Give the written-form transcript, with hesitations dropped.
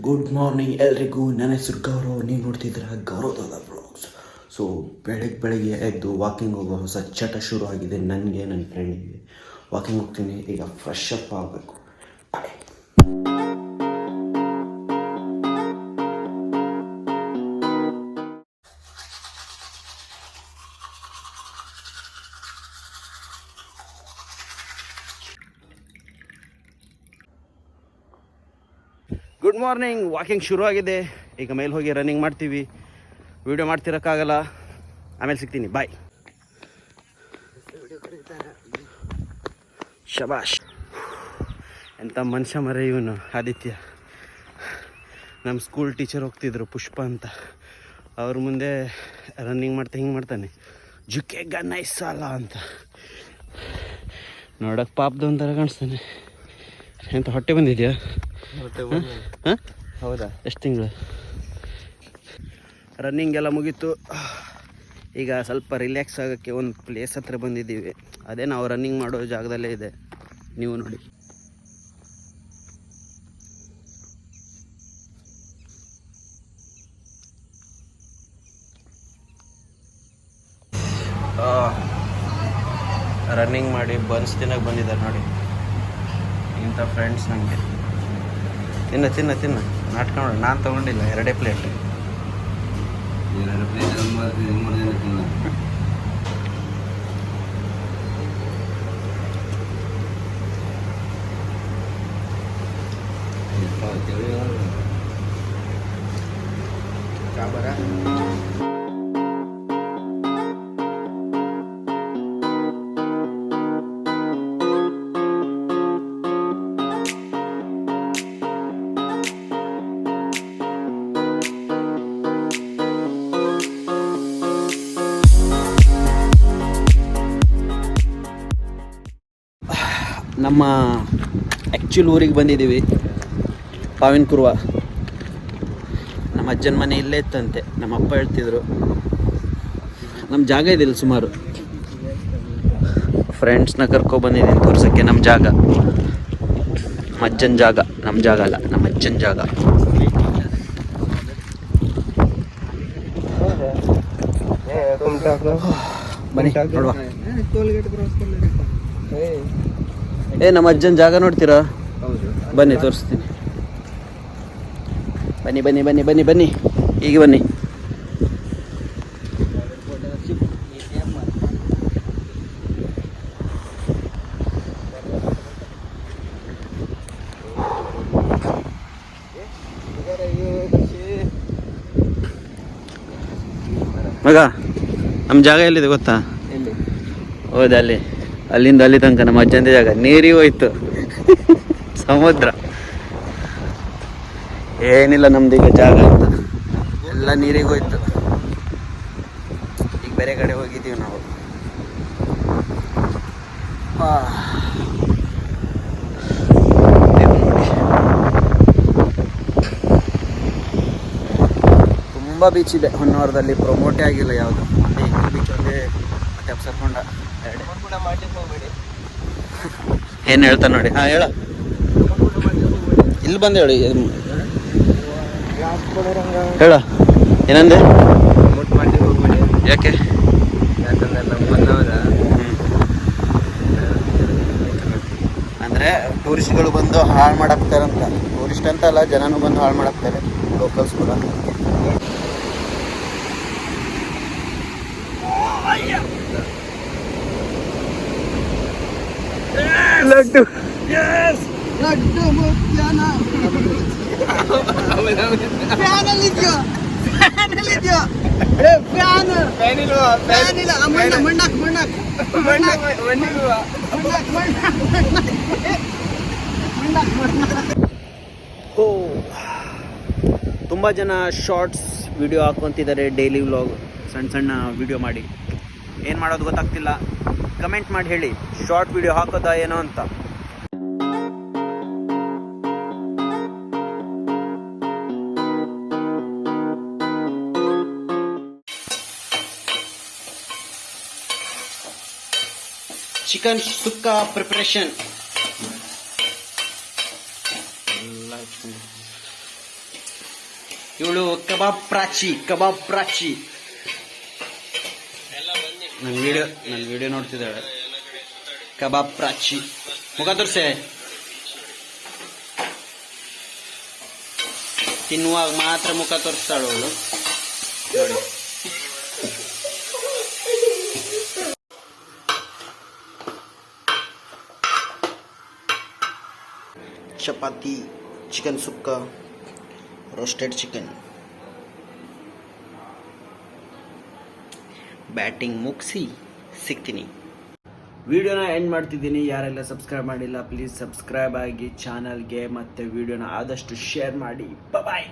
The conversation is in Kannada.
ಗುಡ್ ಮಾರ್ನಿಂಗ್ ಎಲ್ರಿಗೂ. ನನ್ನ ಹೆಸರು ಗೌರವ್, ನೀವು ನೋಡ್ತಿದ್ದೀರ ಗೌರವದ ಬ್ಲಾಗ್ಸ್. ಸೊ ಬೆಳಗ್ಗೆ ಎದ್ದು ವಾಕಿಂಗ್ ಹೋಗೋ ಹೊಸ ಚಟ ಶುರು ಆಗಿದೆ ನನಗೆ, ನನ್ನ ಫ್ರೆಂಡಿಗೆ. ವಾಕಿಂಗ್ ಹೋಗ್ತೀನಿ, ಈಗ ಫ್ರೆಶ್ ಅಪ್ ಆಗಬೇಕು. Good morning. ವಾಕಿಂಗ್ ಶುರು ಆಗಿದೆ, ಈಗ ಮೇಲೆ ಹೋಗಿ ರನ್ನಿಂಗ್ ಮಾಡ್ತೀವಿ. ವಿಡಿಯೋ ಮಾಡ್ತಿರೋಕ್ಕಾಗಲ್ಲ, ಆಮೇಲೆ ಸಿಗ್ತೀನಿ, ಬಾಯ್. ಶಬಾಷ್, ಎಂಥ ಮನುಷ್ಯ ಮರ ಇವನು ಆದಿತ್ಯ. ನಮ್ಮ ಸ್ಕೂಲ್ ಟೀಚರ್ ಹೋಗ್ತಿದ್ರು ಪುಷ್ಪ ಅಂತ, ಅವ್ರ ಮುಂದೆ ರನ್ನಿಂಗ್ ಮಾಡ್ತಾ ಹಿಂಗೆ ಮಾಡ್ತಾನೆ, ಜುಕೆಗ ನೈಸ್ ಅಲ್ಲ ಅಂತ. ನೋಡೋಕೆ ಪಾಪದ ಒಂಥರ ಕಾಣಿಸ್ತಾನೆ. ಎಂತ ಹೊಟ್ಟೆ ಬಂದಿದೆಯಾ? ಹೌದಾ? ಎಷ್ಟು ತಿಂಗಳು? ರನ್ನಿಂಗ್ ಎಲ್ಲ ಮುಗೀತು, ಈಗ ಸ್ವಲ್ಪ ರಿಲ್ಯಾಕ್ಸ್ ಆಗೋಕ್ಕೆ ಒಂದು ಪ್ಲೇಸ್ ಹತ್ರ ಬಂದಿದ್ದೀವಿ. ಅದೇ ನಾವು ರನ್ನಿಂಗ್ ಮಾಡೋ ಜಾಗದಲ್ಲೇ ಇದೆ, ನೀವು ನೋಡಿ. ರನ್ನಿಂಗ್ ಮಾಡಿ ಬನ್ಸ್ ತಿನ್ನಕ್ಕೆ ಬಂದಿದ್ದಾರೆ ನೋಡಿ, ಇಂಥ ಫ್ರೆಂಡ್ಸ್ ನನಗೆ. ತಿನ್ನ ತಿನ್ನ ತಿನ್ನ ನಾಟಕ ನೋಡಿ, ನಾನು ತೊಗೊಂಡಿಲ್ಲ, ಎರಡೇ ಪ್ಲೇಟ್. ಕಾಬರ ನಮ್ಮ ಆ್ಯಕ್ಚುಲ್ ಊರಿಗೆ ಬಂದಿದ್ದೀವಿ, ಪಾವಿನ ಕುರುವ. ನಮ್ಮ ಅಜ್ಜನ ಮನೆ ಇಲ್ಲೇ ಇತ್ತಂತೆ, ನಮ್ಮ ಅಪ್ಪ ಹೇಳ್ತಿದ್ರು. ನಮ್ಮ ಜಾಗ ಇದಿಲ್ಲ ಸುಮಾರು. ಫ್ರೆಂಡ್ಸ್ನ ಕರ್ಕೊಬಂದಿದ್ದೀನಿ ತೋರ್ಸೋಕ್ಕೆ ನಮ್ಮ ಜಾಗ. ನಮ್ಮ ಅಜ್ಜನ ಜಾಗ, ನಮ್ಮ ಜಾಗ ಅಲ್ಲ, ನಮ್ಮ ಅಜ್ಜನ ಜಾಗ. ಬನ್ನಿ ನೋಡುವ. ನಮ್ಮ ಅಜ್ಜನ ಜಾಗ ನೋಡ್ತೀರಾ? ಬನ್ನಿ ತೋರಿಸ್ತೀನಿ. ಬನ್ನಿ ಬನ್ನಿ ಬನ್ನಿ ಬನ್ನಿ ಬನ್ನಿ, ಈಗ ಬನ್ನಿ. ಮಗ, ನಮ್ಮ ಜಾಗ ಎಲ್ಲಿದೆ ಗೊತ್ತಾ? ಹೌದಾ, ಅಲ್ಲಿಂದ ಅಲ್ಲಿ ತನಕ ನಮ್ಮ ಅಜ್ಜಂದೇ ಜಾಗ. ನೀರಿಗೆ ಹೋಯ್ತು, ಸಮುದ್ರ ಏನಿಲ್ಲ ನಮ್ದೀಗ ಜಾಗ ಅಂತ, ಎಲ್ಲ ನೀರಿಗೆ ಹೋಯ್ತು. ಈಗ ಬೇರೆ ಕಡೆ ಹೋಗಿದ್ದೀವಿ ನಾವು. ತುಂಬ ಬೀಚ್ ಇದೆ ಹೊನ್ನಾವರದಲ್ಲಿ, ಪ್ರಮೋಟೇ ಆಗಿಲ್ಲ ಯಾವುದು. ಈ ಬೀಚ್ ಒಂದೇ, ಮತ್ತೆ ಅಪ್ಸರ್ಕೊಂಡ ಎರಡೇ. ಏನು ಹೇಳ್ತಾನೆ ನೋಡಿ. ಹಾಂ ಹೇಳ, ಇಲ್ಲಿ ಬಂದು ಹೇಳಿ. ಹೇಳ, ಏನಂದೆ? ಯಾಕೆ? ಅಂದರೆ ಟೂರಿಸ್ಟ್ಗಳು ಬಂದು ಹಾಳು ಮಾಡಾಕ್ತಾರಂತ. ಟೂರಿಸ್ಟ್ ಅಂತ ಅಲ್ಲ, ಜನನೂ ಬಂದು ಹಾಳು ಮಾಡಾಕ್ತಾರೆ, ಲೋಕಲ್ಸ್ ಕೂಡ. ಲಡ್ಡು, ಲಡ್ಡು ಮುತ್ಯಾನ. ತುಂಬ ಜನ ಶಾರ್ಟ್ಸ್ ವಿಡಿಯೋ ಹಾಕ್ಕೊಂತಿದ್ದಾರೆ, ಡೈಲಿ ವ್ಲಾಗ್, ಸಣ್ಣ ಸಣ್ಣ ವಿಡಿಯೋ ಮಾಡಿ. ಏನು ಮಾಡೋದು ಗೊತ್ತಾಗ್ತಿಲ್ಲ, ಕಮೆಂಟ್ ಮಾಡಿ ಹೇಳಿ, ಶಾರ್ಟ್ ವಿಡಿಯೋ ಹಾಕೋದಾ ಏನೋ ಅಂತ. ಚಿಕನ್ ಸುಕ್ಕ ಪ್ರಿಪರೇಷನ್. ಇವಳು ಕಬಾಬ್ ಪ್ರಾಚಿ ನನ್ನ ವಿಡಿಯೋ ನೋಡ್ತಿದ್ದಾಳೆ. ಕಬಾಬ್ ಪ್ರಾಚಿ ಮುಖ ತೋರ್ಸೆ. ತಿನ್ನುವಾಗ ಮಾತ್ರ ಮುಖ ತೋರಿಸ್ತಾಳು ಅವಳು ನೋಡಿ. ಚಪಾತಿ, ಚಿಕನ್ ಸುಕ್ಕ, ರೋಸ್ಟೆಡ್ ಚಿಕನ್. ಬ್ಯಾಟಿಂಗ್ ಮುಗಿಸಿ ಸಿಗ್ತೀನಿ. ವಿಡಿಯೋನ ಎಂಡ್ ಮಾಡ್ತಿದ್ದೀನಿ. ಯಾರೆಲ್ಲ ಸಬ್ಸ್ಕ್ರೈಬ್ ಮಾಡಿಲ್ಲ ಪ್ಲೀಸ್ ಸಬ್ಸ್ಕ್ರೈಬ್ ಆಗಿ ಚಾನಲ್ಗೆ, ಮತ್ತು ವಿಡಿಯೋನ ಆದಷ್ಟು ಶೇರ್ ಮಾಡಿ. ಬಾಯ್.